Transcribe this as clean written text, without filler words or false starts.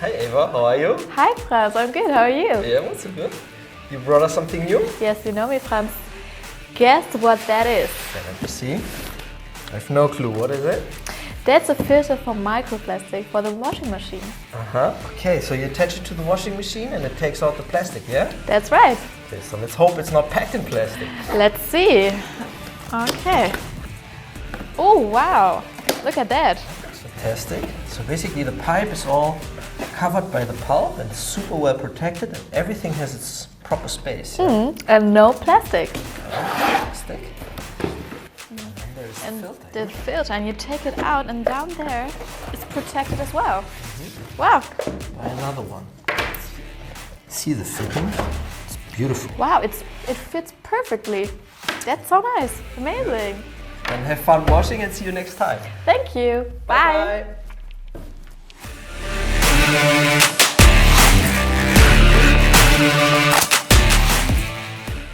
Hi Ava, how are you? Hi Franz, I'm good, how are you? Yeah, I'm also good. You brought us something new? Yes, you know me Franz. Guess what that is? Okay, let me see. I have no clue, what is it? That's a filter for microplastic for the washing machine. Okay, so you attach it to the washing machine and it takes out the plastic, yeah? That's right. Okay, so let's hope it's not packed in plastic. Let's see. Okay. Oh wow, look at that. Fantastic. So basically the pipe is all covered by the pulp and super well protected and everything has its proper space. Yeah? And no plastic. Plastic. And the filter, and you take it out and down there it's protected as well. Wow. Buy another one. See the fitting? It's beautiful. Wow, it fits perfectly. That's so nice. Amazing. And have fun washing and see you next time. Thank you. Bye. Bye.